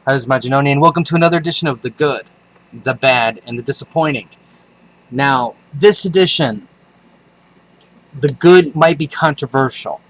This is Maginoni, and welcome to another edition of The Good, The Bad, and The Disappointing. Now, this edition, The Good might be controversial,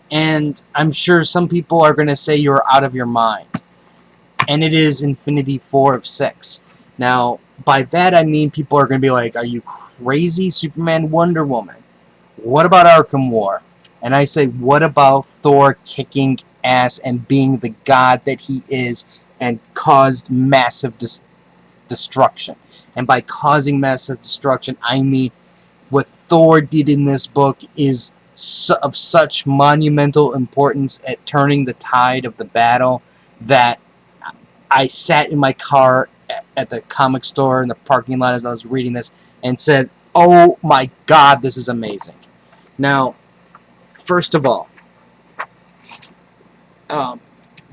and I'm sure some people are going to say you're out of your mind, and it is Infinity 4 of 6. Now, by that I mean people are going to be like, are you crazy, Superman, Wonder Woman? What about Arkham War? And I say, what about Thor kicking ass and being the god that he is and caused massive destruction? And by causing massive destruction, I mean what Thor did in this book is of such monumental importance at turning the tide of the battle that I sat in my car at the comic store in the parking lot as I was reading this and said, oh my god, this is amazing. Now, first of all,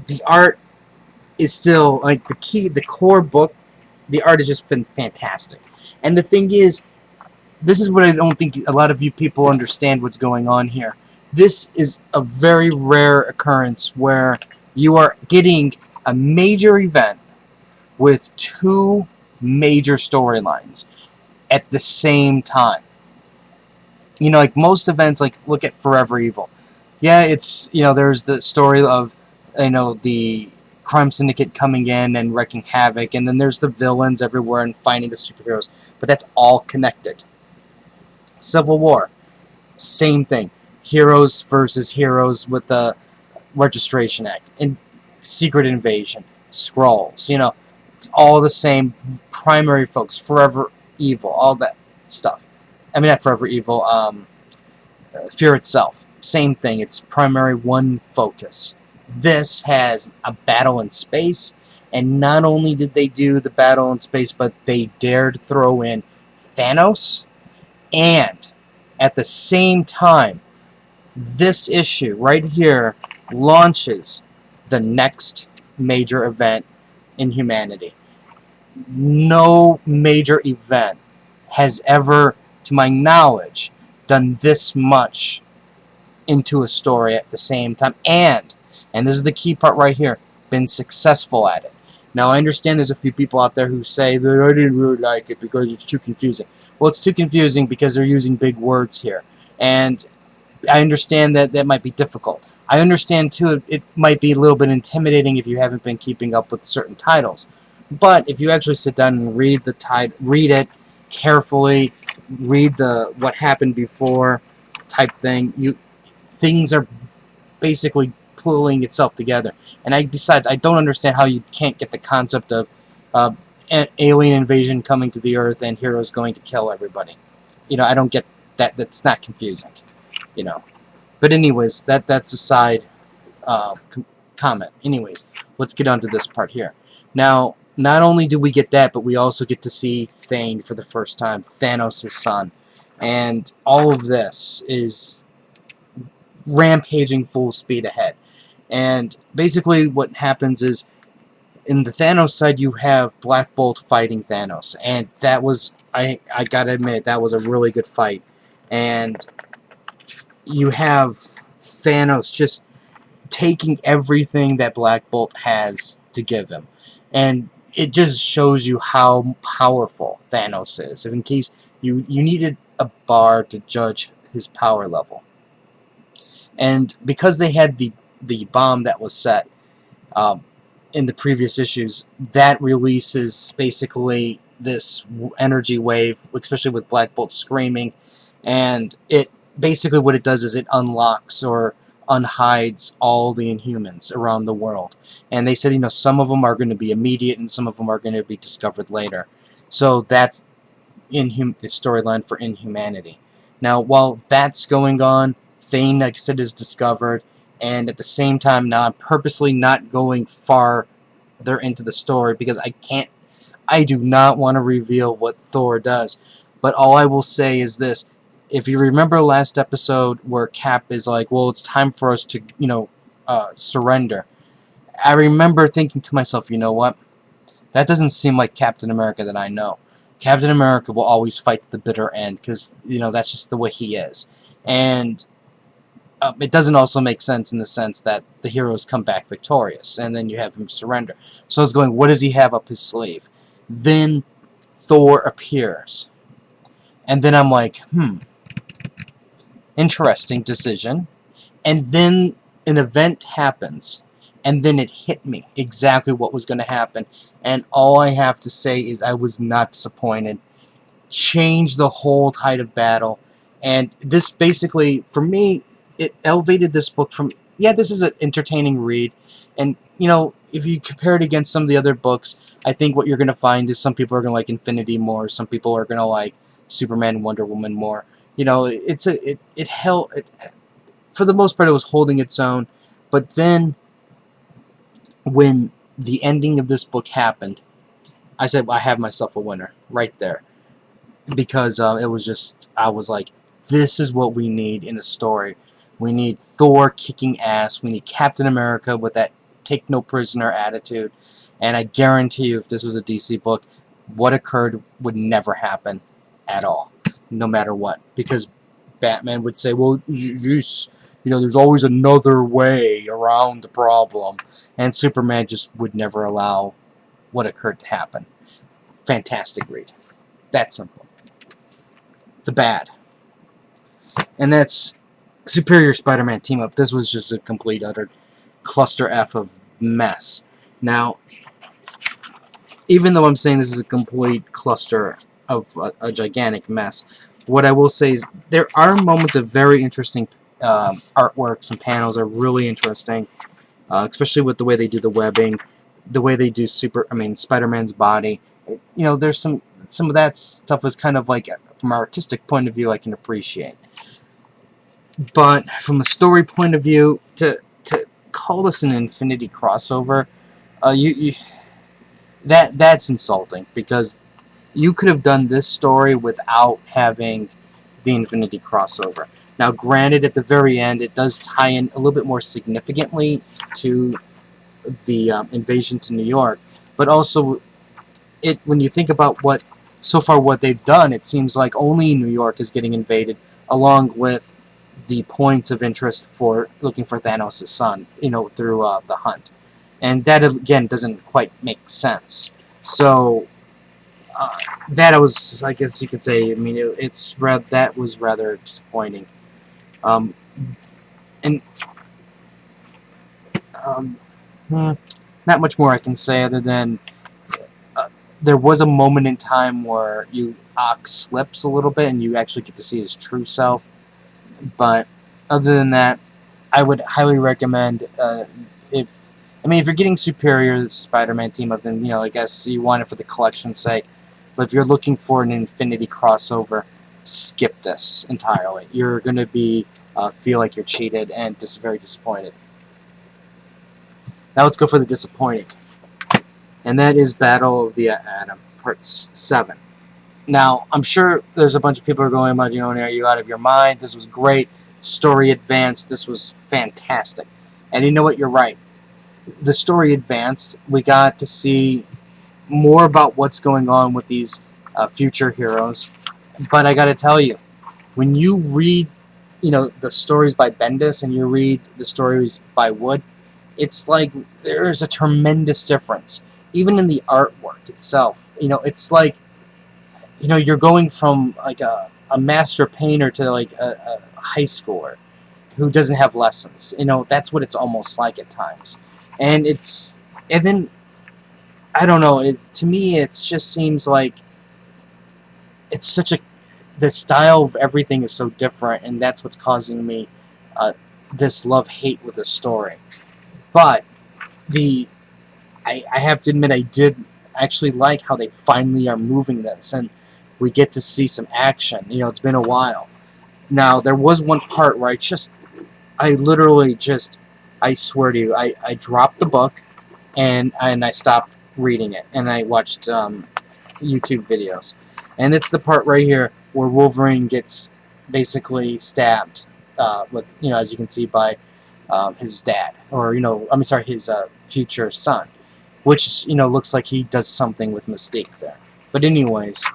the art is still like the core book. The art has just been fantastic, and the thing is, this is what I don't think a lot of you people understand what's going on here. This is a very rare occurrence where you are getting a major event with two major storylines at the same time. You know, like most events, like look at Forever Evil. Yeah, it's, there's the story of, the crime syndicate coming in and wreaking havoc, and then there's the villains everywhere and finding the superheroes. But that's all connected. Civil War, same thing. Heroes versus heroes with the Registration Act. And Secret Invasion, Skrulls, it's all the same primary folks. Forever Evil, all that stuff. I mean, not Forever Evil, Fear Itself. Same thing, it's primary one focus. This has a battle in space, and not only did they do the battle in space, but they dared throw in Thanos, and at the same time, this issue right here launches the next major event in humanity. No major event has ever, to my knowledge, done this much into a story at the same time, and this is the key part right here, been successful at it. Now, I understand there's a few people out there who say that I didn't really like it because it's too confusing. Well, it's too confusing because they're using big words here, and I understand that that might be difficult. I understand, too, it might be a little bit intimidating if you haven't been keeping up with certain titles. But if you actually sit down and read read it carefully, read the what happened before type thing, things are basically pulling itself together. And besides, I don't understand how you can't get the concept of an alien invasion coming to the Earth and heroes going to kill everybody. I don't get that. That's not confusing. But anyways, that's a side comment. Anyways, let's get on to this part here. Now, not only do we get that, but we also get to see Thane for the first time, Thanos' son. And all of this is rampaging full speed ahead. And basically what happens is, in the Thanos side, you have Black Bolt fighting Thanos. And that was, I gotta admit, that was a really good fight. And you have Thanos just taking everything that Black Bolt has to give him. And it just shows you how powerful Thanos is. In case you needed a bar to judge his power level. And because they had the bomb that was set in the previous issues, that releases basically this energy wave, especially with Black Bolt screaming, and it basically what it does is it unlocks or unhides all the Inhumans around the world. And they said, some of them are going to be immediate and some of them are going to be discovered later. So that's the storyline for Inhumanity. Now, while that's going on, Thane, like I said, is discovered, and at the same time, now I'm purposely not going farther into the story because I do not want to reveal what Thor does. But all I will say is this. If you remember last episode where Cap is like, well, it's time for us to, surrender. I remember thinking to myself, you know what? That doesn't seem like Captain America that I know. Captain America will always fight to the bitter end because, that's just the way he is. And it doesn't also make sense in the sense that the heroes come back victorious, and then you have him surrender. So I was going, what does he have up his sleeve? Then Thor appears. And then I'm like, interesting decision. And then an event happens. And then it hit me exactly what was going to happen. And all I have to say is I was not disappointed. Changed the whole tide of battle. And this basically, for me, it elevated this book from, yeah, this is an entertaining read. And, if you compare it against some of the other books, I think what you're going to find is some people are going to like Infinity more, some people are going to like Superman and Wonder Woman more. It held, for the most part, it was holding its own. But then, when the ending of this book happened, I said, well, I have myself a winner right there. Because it was just, I was like, this is what we need in a story. We need Thor kicking ass. We need Captain America with that take no prisoner attitude. And I guarantee you, if this was a DC book, what occurred would never happen at all, no matter what. Because Batman would say, well, there's always another way around the problem. And Superman just would never allow what occurred to happen. Fantastic read. That simple. The bad. And that's Superior Spider-Man Team Up. This was just a complete, utter cluster F of mess. Now, even though I'm saying this is a complete cluster of a gigantic mess, what I will say is there are moments of very interesting artwork. Some panels are really interesting, especially with the way they do the webbing, the way they do Spider-Man's body. There's some of that stuff is kind of like, from an artistic point of view, I can appreciate. But from a story point of view, to call this an Infinity crossover, that's insulting, because you could have done this story without having the Infinity crossover. Now, granted, at the very end, it does tie in a little bit more significantly to the invasion to New York, but also, when you think about what they've done, it seems like only New York is getting invaded, along with the points of interest for looking for Thanos' son, through the hunt. And that, again, doesn't quite make sense. So, that I guess you could say, that was rather disappointing. And, not much more I can say other than there was a moment in time where Ox slips a little bit and you actually get to see his true self. But other than that, I would highly recommend, if you're getting Superior Spider-Man Team Up, then, I guess you want it for the collection's sake. But if you're looking for an Infinity crossover, skip this entirely. You're going to feel like you're cheated and very disappointed. Now let's go for the disappointing. And that is Battle of the Atom, Part 7. Now, I'm sure there's a bunch of people who are going, are you out of your mind? This was great. Story advanced. This was fantastic. And you know what? You're right. The story advanced. We got to see more about what's going on with these future heroes. But I got to tell you, when you read, the stories by Bendis and you read the stories by Wood, it's like there's a tremendous difference. Even in the artwork itself. It's like, you're going from like a master painter to like a high schooler who doesn't have lessons. That's what it's almost like at times. And then, I don't know, to me it just seems like it's the style of everything is so different, and that's what's causing me this love-hate with the story. But I have to admit, I did actually like how they finally are moving this, and we get to see some action. It's been a while. Now, there was one part where I swear to you, I dropped the book, and I stopped reading it, and I watched YouTube videos. And it's the part right here where Wolverine gets basically stabbed, with, as you can see, by his dad, or, his future son, which, looks like he does something with Mystique there. But anyways,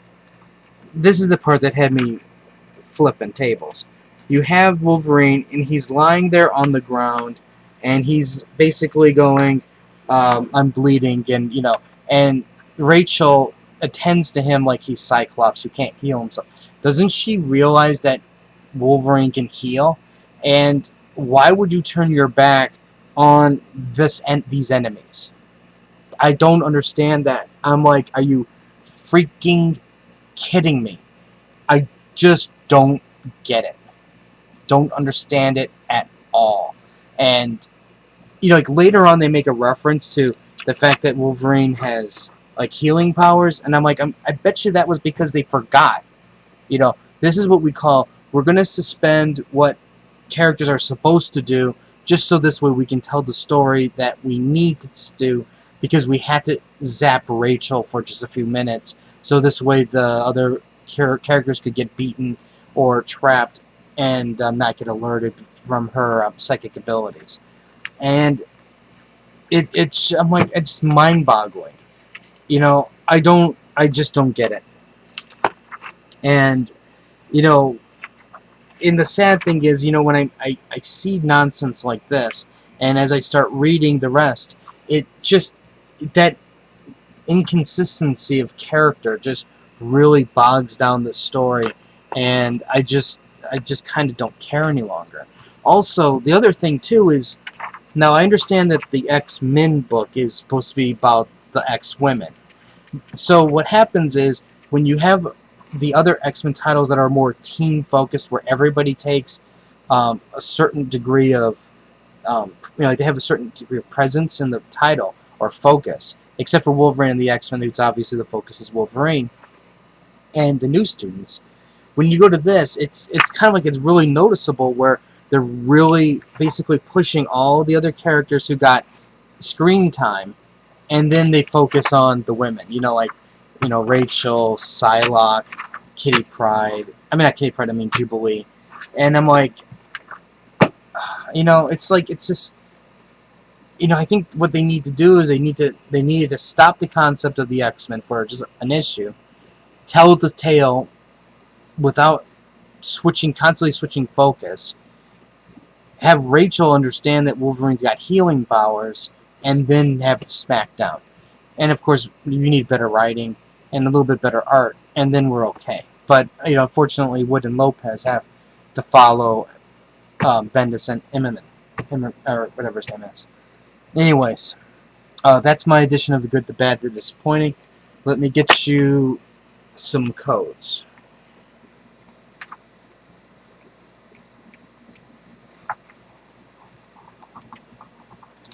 this is the part that had me flipping tables. you have Wolverine, and he's lying there on the ground, and he's basically going, "I'm bleeding," and Rachel attends to him like he's Cyclops who can't heal himself. Doesn't she realize that Wolverine can heal? And why would you turn your back on these enemies? I don't understand that. I'm like, are you freaking kidding me? I just don't get it. Don't understand it at all. And like later on, they make a reference to the fact that Wolverine has like healing powers, and I'm like, I bet you that was because they forgot. This is what we call, we're gonna suspend what characters are supposed to do, just so this way we can tell the story that we need to do, because we had to zap Rachel for just a few minutes, so this way the other characters could get beaten or trapped and not get alerted from her psychic abilities. And I'm like, it's mind-boggling. I just don't get it. And you know, and the sad thing is, when I see nonsense like this, and as I start reading the rest, it just, that inconsistency of character just really bogs down the story, and I just kind of don't care any longer. Also, the other thing too is, now I understand that the X-Men book is supposed to be about the X-Women. So what happens is, when you have the other X-Men titles that are more team focused, where everybody takes a certain degree of, they have a certain degree of presence in the title or focus, except for Wolverine and the X-Men, it's obviously the focus is Wolverine and the new students. When you go to this, it's kind of like, it's really noticeable where they're really basically pushing all the other characters who got screen time, and then they focus on the women. Rachel, Psylocke, Kitty Pryde. I mean, not Kitty Pryde. I mean Jubilee. And I'm like, it's like, it's just, I think what they need to do is they needed to stop the concept of the X-Men for just an issue, tell the tale without constantly switching focus, have Rachel understand that Wolverine's got healing powers, and then have it smack down. And of course, you need better writing and a little bit better art, and then we're okay. But unfortunately, Wood and Lopez have to follow Bendis and Immonen, or whatever his name is. Anyways, that's my edition of The Good, the Bad, the Disappointing. Let me get you some codes.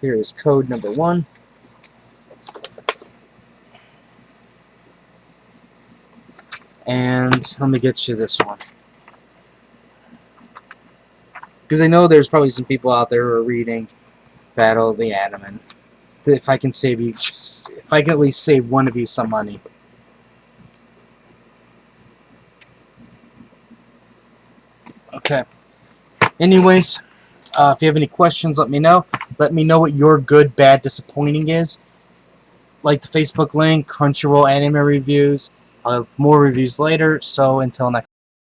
Here is code number 1. And let me get you this one, because I know there's probably some people out there who are reading Battle of the Atom, and if I can at least save one of you some money. Okay. Anyways, if you have any questions, let me know. Let me know what your good, bad, disappointing is. Like the Facebook link, Crunchyroll anime reviews. I'll have more reviews later, so until next